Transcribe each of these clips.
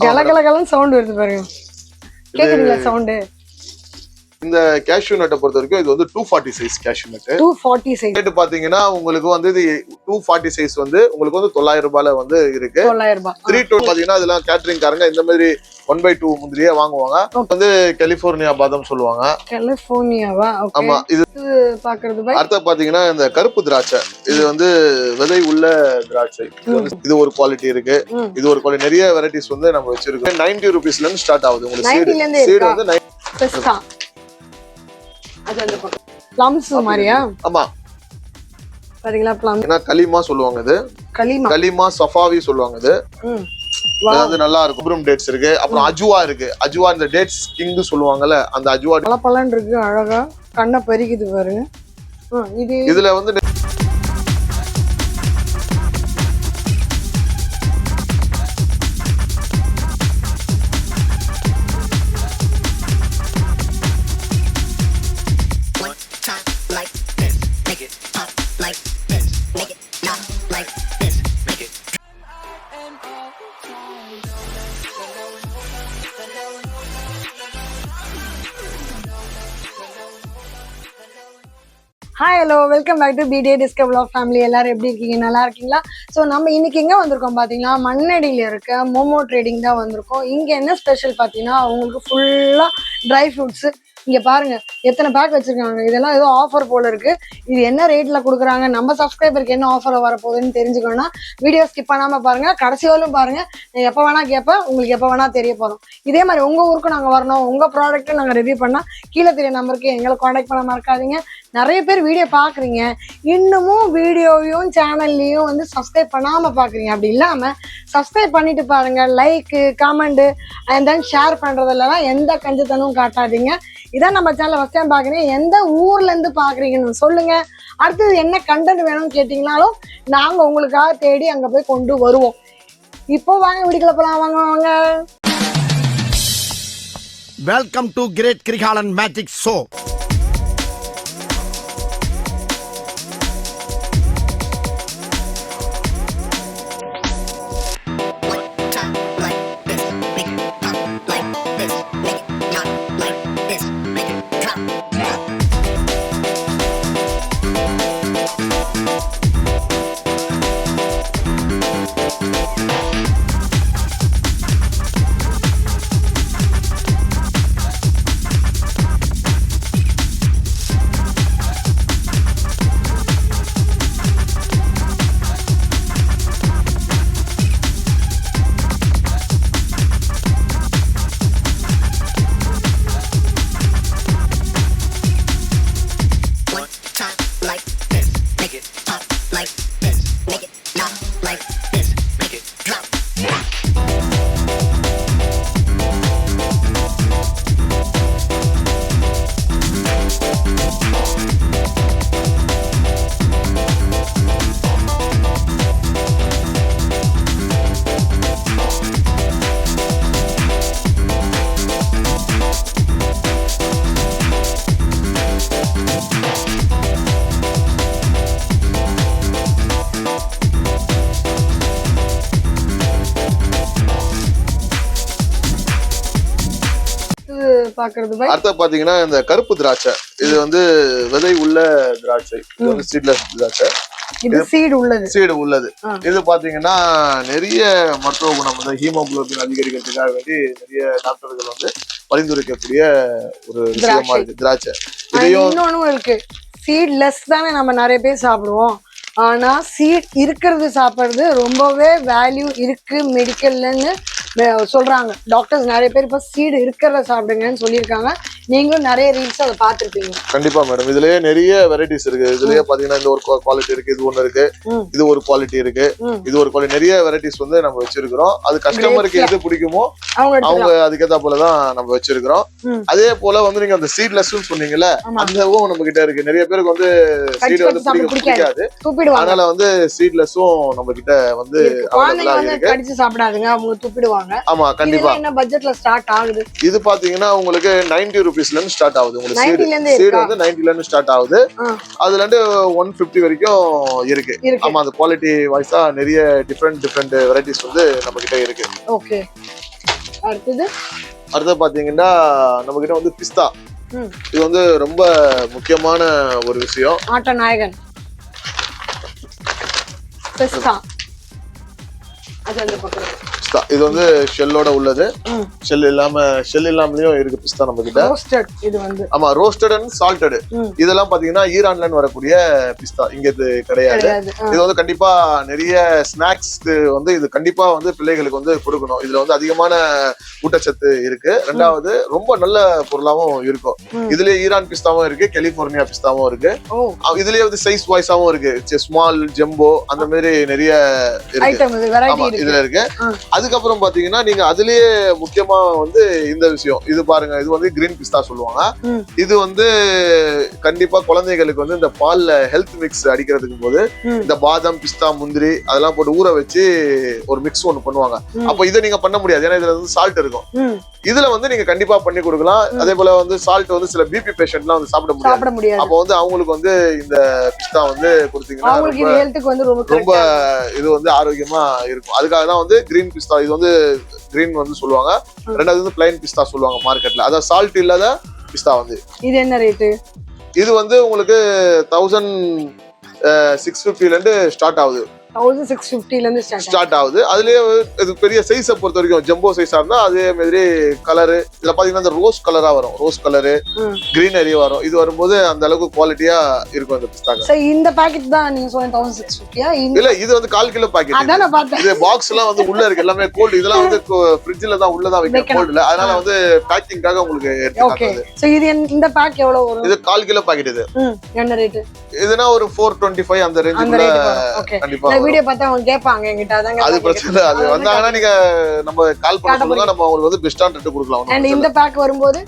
கலகலகலன்னு sound வருது பாருங்க. கேக்குதுங்களா சவுண்ட்? இந்த கேஷ்யூ நட்டை பொறுத்த வரைக்கும் இது வந்து 240 size cashew nut. 240 size. Rate பாத்தீங்கன்னா உங்களுக்கு வந்து இது 240 சைஸ் வந்து உங்களுக்கு வந்து 900 ரூபாயில வந்து இருக்கு. 900 ரூபாய். 320 பாத்தீங்கன்னா இதெல்லாம் கேட்டரிங் காரங்க இந்த மாதிரி 1/2 முந்திரியே வாங்குவாங்க. வந்து கலிபோர்னியா பாதாம் சொல்லுவாங்க. கலிபோர்னியாவா? ஓகே. ஆமா. இது பாக்குறது பை. அடுத்து பாத்தீங்கன்னா இந்த கருப்பு திராட்சை. இது வந்து விதை உள்ள திராட்சை. இது ஒரு குவாலிட்டி இருக்கு. இது ஒரு குவாலிட்டி. நிறைய வெரைட்டிஸ் வந்து நம்ம வச்சிருக்கோம். 90 ரூபீஸ்ல இருந்து ஸ்டார்ட் ஆகுது. உங்களுக்கு சீடு வந்து பெஸ்டா. அது அந்த ப்ளம்ஸ் மாதிரியா? ஆமா. பாத்தீங்களா ப்ளம். ஏனா கலிமா சொல்லுவாங்க இது. கலிமா சஃபாவி சொல்லுவாங்க இது. அது நல்லா இருக்கும். ப்ரூம் டேட்ஸ் இருக்கு. அப்புறம் அஜுவா இருக்கு. அஜுவா இந்த டேட்ஸ் கிங் சொல்லுவாங்கல அந்த அஜுவா பலபலன்னு இருக்கு. அழகா கண்ணை பறிக்குது பாருங்க. இதுல வந்து hi hello welcome back to பிடே டிஸ்கவர் vlog ஃபேமிலி. எல்லாரும் எப்படி இருக்கீங்க? நல்லா இருக்கீங்களா? ஸோ நம்ம இன்னைக்கு எங்கே வந்திருக்கோம் பார்த்தீங்கன்னா மண்ணடியில் இருக்க மோமோ ட்ரேடிங் தான் வந்திருக்கோம். இங்கே என்ன ஸ்பெஷல் பார்த்தீங்கன்னா உங்களுக்கு ஃபுல்லாக ட்ரை ஃப்ரூட்ஸு. இங்கே பாருங்க எத்தனை பேக் வச்சிருக்காங்க. இதெல்லாம் ஏதோ ஆஃபர் போல இருக்கு. இது என்ன ரேட்ல கொடுக்குறாங்க, நம்ம சப்ஸ்கிரைபருக்கு என்ன ஆஃபர் வரப்போகுதுன்னு தெரிஞ்சுக்கணும்னா வீடியோ ஸ்கிப் பண்ணாம பாருங்க, கடைசி வரலும் பாருங்க. நான் எப்போ வேணா கேட்பேன், உங்களுக்கு எப்போ வேணா தெரிய போறோம். இதே மாதிரி உங்க ஊருக்கு நாங்கள் வரணும், உங்க ப்ராடக்ட்டை நாங்கள் ரிவ்யூ பண்ணா கீழே தெரிய நம்பருக்கு எங்களை காண்டாக்ட் பண்ண மறக்காதீங்க. நிறைய பேர் வீடியோ பார்க்குறீங்க, இன்னமும் வீடியோவையும் சேனல்லையும் வந்து சப்ஸ்கிரைப் பண்ணாமல் பார்க்குறீங்க. அப்படி இல்லாமல் சப்ஸ்கிரைப் பண்ணிட்டு பாருங்க. Like comment and then share பண்ணுறதுலாம் எந்த கஞ்சத்தனமும் காட்டாதீங்க. இதான் நம்ம சேனலை ஃபஸ்ட் டைம் பார்க்குறீங்க, எந்த ஊர்லேருந்து பார்க்குறீங்கன்னு சொல்லுங்கள். அடுத்தது என்ன கண்டென்ட் வேணும்னு கேட்டிங்கனாலும் நாங்கள் உங்களுக்காக தேடி அங்கே போய் கொண்டு வருவோம். இப்போ வாங்க வீடியோக்குள்ள போகலாம். வாங்க வாங்க. Welcome to great Kirikalan magic show. அடுத்த பாத்தீங்கன்னா இந்த கருப்பு திராட்சை. இது வந்து விதை உள்ள திராட்சை. இது வந்து சீட்லெஸ் திராட்சை. இது சீடு உள்ளது. இது பாத்தீங்கன்னா நிறைய மருத்துவ குணம் வந்து ஹீமோகுளோபின் அதிகரிக்கிறதுக்காக வேண்டி நிறைய டாக்டர்கள் வந்து பரிந்துரைக்கக்கூடிய ஒரு விஷயமா இருக்கு திராட்சை. இதையும் இன்னொன்னு இருக்கு, சீட்லெஸ் தானே நம்ம நிறைய பேர் சாப்பிடுவோம். ஆனா சீட் இருக்கிறது சாப்பிட்றது ரொம்பவே வேல்யூ இருக்கு மெடிக்கல்லன்னு சொல்றாங்க டாக்டர்ஸ். நிறைய பேர் இப்ப சீடு இருக்கிறத சாப்பிடுங்கன்னு சொல்லியிருக்காங்க. நீங்களும் நிறைய ரீல்ஸ் அதை பார்த்துருப்பீங்க. கண்டிப்பா மேடம். இதுலயே நிறைய வெரைட்டிஸ் இருக்கு. இதுலயே பாத்தீங்கன்னா இந்த ஒரு குவாலிட்டி இருக்கு, இது ஒண்ணு இருக்கு, இது ஒரு குவாலிட்டி இருக்கு, இது ஒரு குவாலிட்டி. நிறைய வெரைட்டிஸ் வந்து நம்ம வச்சிருக்கிறோம். அது கஸ்டமருக்கு எது பிடிக்குமோ அவங்க அதுக்கேற்ற போலதான் நம்ம வச்சிருக்கிறோம். அதே போல வந்து நீங்க அந்த சீட்லெஸ் சொன்னீங்கல்ல, அதுவும் நம்ம கிட்ட இருக்கு. நிறைய பேருக்கு வந்து சீடு வந்து பிடிக்காது, அதனால வந்து சீட்லெஸ்ஸும் நம்ம கிட்ட வந்து கடிச்சு சாப்பிடாதுங்க, அவங்க துப்பிடுவாங்க. ஆமா கண்டிப்பா. என்ன பட்ஜெட்ல ஸ்டார்ட் ஆகுது? இது பாத்தீங்கன்னா உங்களுக்கு 90 ரூபீஸ்ல இருந்து ஸ்டார்ட் ஆகுது. உங்களுக்கு சீடு வந்து 90ல இருந்து ஸ்டார்ட் ஆகுது. அதுல இருந்து 150 வரைக்கும் இருக்கு. ஆமா, அந்த குவாலிட்டி வைஸா நிறைய டிஃபரெண்ட் வெரைட்டிஸ் வந்து நம்ம கிட்ட இருக்கு. ஓகே. அடுத்து பாத்தீங்கன்னா நம்ம கிட்ட வந்து பிஸ்தா. இது வந்து ரொம்ப முக்கியமான ஒரு விஷயம். ஆட்ட நாயகன் பிஸ்தா. அது அந்த பக்கம் பிஸ்தா இது வந்து ஷெல்லோட உள்ளது. ஷெல் இல்லாமலயும் இருக்கு பிஸ்தா நம்ம கிட்ட. ரோஸ்டட் இது வந்து. ஆமா, ரோஸ்டட் அண்ட் சால்டட். இதெல்லாம் பாத்தீங்கன்னா ஈரான்ல வரக்கூடிய பிஸ்தா, இங்க இது கிடையாது. இது வந்து கண்டிப்பா நிறைய ஸ்நாக்ஸ்க்கு வந்து இது கண்டிப்பா வந்து பிள்ளைகளுக்கு வந்து கொடுக்கணும். இதுல வந்து அதிகமான ஊட்டச்சத்து இருக்கு. ரெண்டாவது ரொம்ப நல்ல பொருளாவும் இருக்கும். இதுலயே ஈரான் பிஸ்தாவும் இருக்கு, கலிபோர்னியா பிஸ்தாவும் இருக்கு. இதுலயே வந்து சைஸ் வாய்ஸாவும் இருக்கு, ஸ்மால், ஜம்போ அந்த மாதிரி நிறைய இருக்கு இதுல இருக்கு. அதுக்கப்புறம் பாத்தீங்கன்னா நீங்க அதுலயே முக்கியமா வந்து இந்த விஷயம் இது பாருங்க, இது வந்து கிரீன் பிஸ்தா சொல்லுவாங்க. இது வந்து கண்டிப்பா குழந்தைகளுக்கு வந்து இந்த பால்ல ஹெல்த் மிக்ஸ் அடிக்கிறதுக்கு போது இந்த பாதாம், பிஸ்தா, முந்திரி அதெல்லாம் போட்டு ஊற வச்சு ஒரு மிக்ஸ் ஒண்ணு பண்ணுவாங்க. அப்ப இதை நீங்க பண்ண முடியாது, ஏன்னா இதுல வந்து சால்ட் இருக்கும். இதுல வந்து நீங்க கண்டிப்பா பண்ணி கொடுக்கலாம். அதே போல வந்து சால்ட் வந்து சில பிபி பேஷண்ட்லாம் வந்து சாப்பிட முடியாது. அப்ப வந்து அவங்களுக்கு வந்து இந்த பிஸ்தா வந்து கொடுத்தீங்கன்னா ரொம்ப இது வந்து ஆரோக்கியமா இருக்கும். அதுக்காக தான் வந்து கிரீன் பிஸ்தா, இது வந்து கிரீன் வந்து சொல்லுவாங்க. ரெண்டாவது வந்து பிளைன் பிஸ்தா சொல்லுவாங்க மார்க்கெட்ல. அதாவது சால்ட் இல்லாத பிஸ்தா வந்து. இது என்ன ரேட்டு? இது வந்து உங்களுக்கு 1650 ல இருந்து ஸ்டார்ட் ஆகுது. 1650 ல இருந்து ஸ்டார்ட் ஆகுது. அதுலயே இது பெரிய சைஸை பொறுத்த வரைக்கும் ஜம்போ சைஸா இருந்தா அதே மாதிரி கலரு இதுல பாத்தீங்கன்னா இந்த ரோஸ் கலரா வரும், ரோஸ் கலரு, கிரீனரி வரும். இது வரும்போது அந்த அளவுக்கு குவாலிட்டியா இருக்கும் இந்த பிஸ்தாங்க. சோ இந்த பாக்கெட் தான் நீங்க சொன்ன 1650யா? இல்ல, இது வந்து 1/4 கிலோ பாக்கெட். அதான் நான் பார்த்தேன். இது பாக்ஸ் எல்லாம் வந்து உள்ள இருக்கு, எல்லாமே கோல்ட். இதெல்லாம் வந்து ஃப்ரிட்ஜ்ல தான் உள்ள தான் வைக்க கோல்ட்ல. அதனால வந்து பேக்கிங்காக உங்களுக்கு எடுத்து காட்டுது. சோ இது இந்த பேக் எவ்வளவு வரும்? இது 1/4 கிலோ பாக்கெட். இது என்ன ரேட்? இதுனா ஒரு 425 அந்த ரேஞ்சுக்குள்ள கண்டிப்பா. வீடியோ பார்த்தா அவங்க கேட்பாங்க என்கிட்ட, அதாங்க. அது பிரச்சனை இல்ல, அது வந்தாங்கன்னா நீங்க நம்ம கால் பண்ண சொல்லுங்க, நம்ம அவங்களுக்கு வந்து பெஸ்ட் ஆன் ரேட் கொடுக்கலாம். அண்ட் இந்த பேக் வரும்போது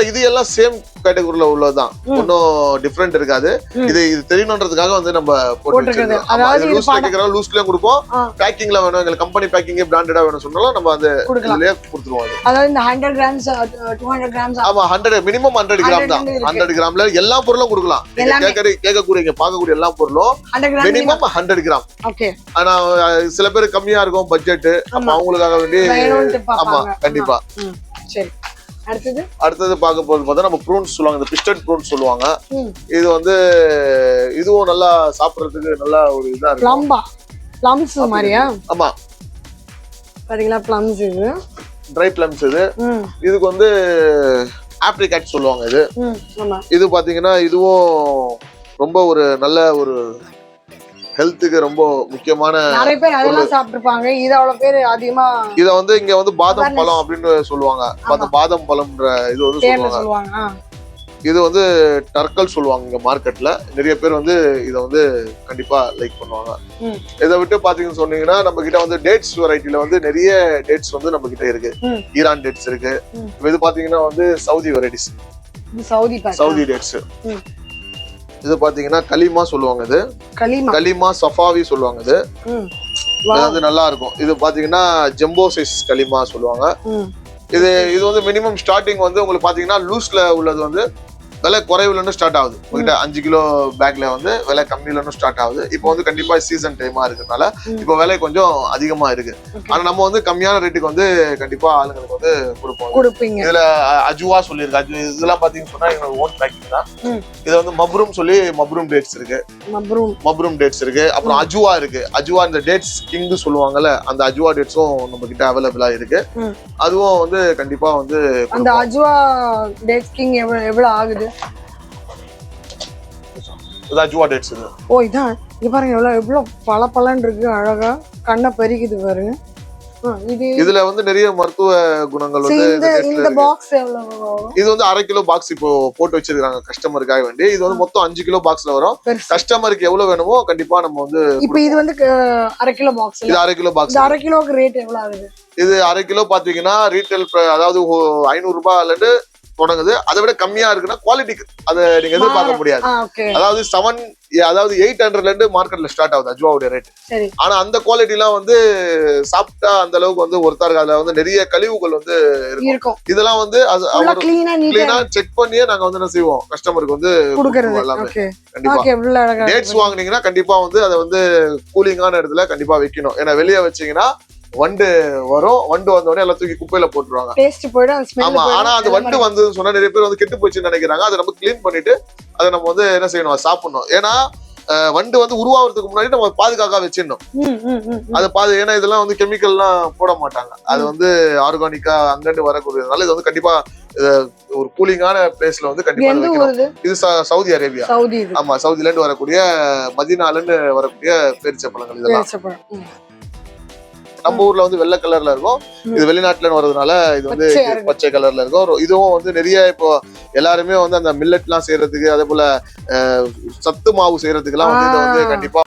இது எல்லாம் சேம் கேட்டகரியில உள்ளதுதான், ஒன்னும் டிஃபரெண்ட் இருக்காது. இது தெரியணுன்றதுக்காக வந்து நம்ம போட்டுருக்கோம். அதாவது லூஸ்ல கேக்குறோம், லூஸ்லயும் கொடுப்போம். பேக்கிங்ல வேணும், எங்க கம்பெனி பேக்கிங் பிராண்டடா வேணும் சொன்னாலும் நம்ம அந்த இதுலயே கொடுத்துருவோம். அதாவது இந்த 100 கிராம்ஸ் 200 கிராம்ஸ். ஆமா, 100 மினிமம் 100 கிராம் தான். 100 கிராம்ல எல்லா பொருளும் கொடுக்கலாம். கேட்கக்கூடிய பார்க்கக்கூடிய எல்லா பொருளும் மினிமம் 100 கிராம். ஓகே. ஆனா சில பேர் கம்மியா இருக்கும் பட்ஜெட், அவங்களுக்காக வேண்டி. ஆமா, கண்டிப்பா. சரி, அடுத்தது பார்க்க போறது பார்த்தா நம்ம ப்ரூன்ஸ் சொல்லுவாங்க, இந்த பிஸ்டட் ப்ரூன்ஸ் சொல்லுவாங்க. இது வந்து இதுவும் நல்லா சாப்பிடுறதுக்கு நல்லா ஒரு இதா இருக்கு. பிளம்ஸ் மாதிரியா? ஆமா, பாத்தீங்களா, பிளம்ஸ். இது ட்ரை பிளம்ஸ். இதுக்கு வந்து ஆப்ரிகாட் சொல்லுவாங்க. இது பாத்தீங்கன்னா இதுவும் ரொம்ப ஒரு நல்ல ஒரு ஹெல்த்துக்கு ரொம்ப முக்கியமான. நிறைய பேர் அதெல்லாம் சாப்பிட்டுருப்பாங்க. இது அவ்வளவு பேர் அதிகமா இத வந்து இங்க வந்து பாதாம் பழம் அப்படின்னு சொல்லுவாங்க. பாதாம் பழம்ன்ற இது வந்து சொல்லுவாங்க. இது வந்து டர்க்கல் சொல்லுவாங்க இங்க மார்க்கெட்ல. நிறைய பேர் வந்து இத வந்து கண்டிப்பா லைக் பண்ணுவாங்க. இதை விட்டு பாத்தீங்கன்னு சொன்னீங்கன்னா நம்ம கிட்ட வந்து டேட்ஸ் வெரைட்டில வந்து நிறைய டேட்ஸ் வந்து நம்ம கிட்ட இருக்கு. ஈரான் டேட்ஸ் இருக்கு. இது பாத்தீங்கன்னா வந்து சவுதி வெரைட்டிஸ், சவுதி டேட்ஸ். இது பாத்தீங்கன்னா கலிமா சொல்லுவாங்க. இது கலிமா சஃபாவி சொல்லுவாங்க. இது வந்து நல்லா இருக்கும். இது பாத்தீங்கன்னா ஜம்போ சைஸ் கலிமா சொல்லுவாங்க. இது வந்து மினிமம் ஸ்டார்டிங் வந்து உங்களுக்கு பாத்தீங்கன்னா லூஸ்ல உள்ளது வந்து விலை குறைவுல இருந்து ஸ்டார்ட் ஆகுது. உங்ககிட்ட 5 கிலோ பேக்ல வந்து விலை கம்மியில இருந்து ஸ்டார்ட் ஆகுது. இப்போ வந்து கண்டிப்பா சீசன் டைமா இருக்கிறதுனால இப்போ விலை கொஞ்சம் அதிகமா இருக்கு. ஆனா நம்ம வந்து கம்மியான ரேட்டுக்கு வந்து கண்டிப்பா ஆளுங்களுக்கு வந்து கொடுப்போம். இதுல அஜுவா சொல்லியிருக்கு. இதெல்லாம் பாத்தீங்கன்னு சொன்னா எங்களோட ஓன் பேக்கிங் தான். இது வந்து மப்ரூம் சொல்லி மப்ரூம் டேட்ஸ் இருக்கு. மப்ரூம் டேட்ஸ் இருக்கு. அப்புறம் அஜுவா இருக்கு. அஜுவா இந்த டேட்ஸ் கிங் சொல்லுவாங்கல்ல, அந்த அஜுவா டேட்ஸும் நம்ம கிட்ட அவைலபிளா இருக்கு. அதுவும் வந்து கண்டிப்பா வந்து அந்த அஜுவா டேட்ஸ் கிங் எவ்வளவு ஆகுது? அஜுவா டேட்ஸ். ஓ, இதான். இங்க பாருங்க எவ்வளவு பளபளன்னு இருக்கு, அழகா கண்ணை பறிக்குது பாருங்க. இதுல வந்து நிறைய மருத்துவ குணங்கள் வந்து இந்த பாக்ஸ் எவ்வளவு? இது வந்து 1/2 கிலோ பாக்ஸ் இப்போ போட்டு வச்சிருக்காங்க கஸ்டமருக்காக வேண்டி. இது வந்து மொத்தம் 5 கிலோ பாக்ஸ்ல வரும். கஸ்டமருக்கு எவ்வளவு வேணுமோ கண்டிப்பா நம்ம வந்து இப்போ இது வந்து 1/2 கிலோ பாக்ஸ். இது 1/2 கிலோ பாக்ஸ். 1/2 கிலோக்கு ரேட் எவ்வளவு ஆகுது? இது 1/2 கிலோ பாத்தீங்கன்னா ரீட்டைல் அதாவது 500 ரூபாயில இருந்து தொடங்குது. அதை விட கம்மியா இருக்குன்னா குவாலிட்டிக்கு அதை நீங்க எதிர்பார்க்க முடியாது. அதாவது 800ல இருந்து மார்க்கெட்ல ஸ்டார்ட் ஆகுது அஜுவாவுடைய ரேட். ஆனா அந்த குவாலிட்டி எல்லாம் வந்து சாப்பிட்டா அந்த அளவுக்கு வந்து ஒருத்தா இருக்கு. அதுல வந்து நிறைய கழிவுகள் வந்து இருக்கும். இதெல்லாம் வந்து கிளீனா செக் பண்ணியே நாங்க வந்து என்ன செய்வோம், கஸ்டமருக்கு வந்து எல்லாமே. கண்டிப்பா டேட்ஸ் வாங்குனீங்கன்னா கண்டிப்பா வந்து அதை வந்து கூலிங்கான இடத்துல கண்டிப்பா வைக்கணும். ஏன்னா வெளியே வச்சீங்கன்னா வண்டு வரும். வண்டு வந்த உடனே எல்லாம் தூக்கி குப்பையில போட்டுருவாங்க. டேஸ்ட் போய்டும், அந்த ஸ்மெல் ஆமா. ஆனா அந்த வண்டு வந்து சொன்னா நிறைய பேர் வந்து கெட்டு போச்சுன்னு நினைக்கிறாங்க. அதை நம்ம கிளீன் பண்ணிட்டு அதை நம்ம வந்து என்ன செய்யணும், சாப்பிடணும். ஏன்னா வண்டு வந்து உருவாகிறதுக்கு முன்னாடி நம்ம பாதுகாக்க வச்சிடணும். ஏன்னா இதெல்லாம் வந்து கெமிக்கல்லாம் போட மாட்டாங்க. அது வந்து ஆர்கானிக்கா அங்கிருந்து வரக்கூடியதுனால இது வந்து கண்டிப்பா ஒரு கூலிங்கான பிளேஸ்ல வந்து கண்டிப்பா வைக்கணும். இது சவுதி அரேபியா. ஆமா, சவுதில இருந்து வரக்கூடிய மதீனால இருந்து வரக்கூடிய பேரிச்ச பழங்கள் இதெல்லாம். நம்ம ஊர்ல வந்து வெள்ளை கலர்ல இருக்கும். இது வெளிநாட்டுல வர்றதுனால இது வந்து பச்சை கலர்ல இருக்கும். இதுவும் வந்து நிறைய இப்போ எல்லாருமே வந்து அந்த மில்லட் எல்லாம் செய்யறதுக்கு, அதே போல சத்து மாவு செய்யறதுக்கு எல்லாம் வந்து இதை வந்து கண்டிப்பா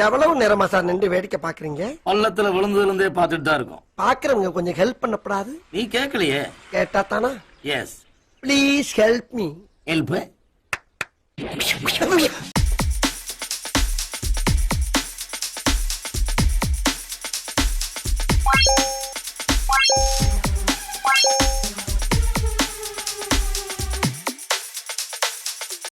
எவ்வளவு நேரமா சார் நின்று வேடிக்கை பாக்குறீங்க? பள்ளத்துல விழுந்ததுல இருந்தே பாத்துட்டு தான் இருக்கும். பாக்குறவங்க கொஞ்சம் ஹெல்ப் பண்ணப்படாது? நீ கேட்கலையே. கேட்டா தானா? Yes. Please help me. Help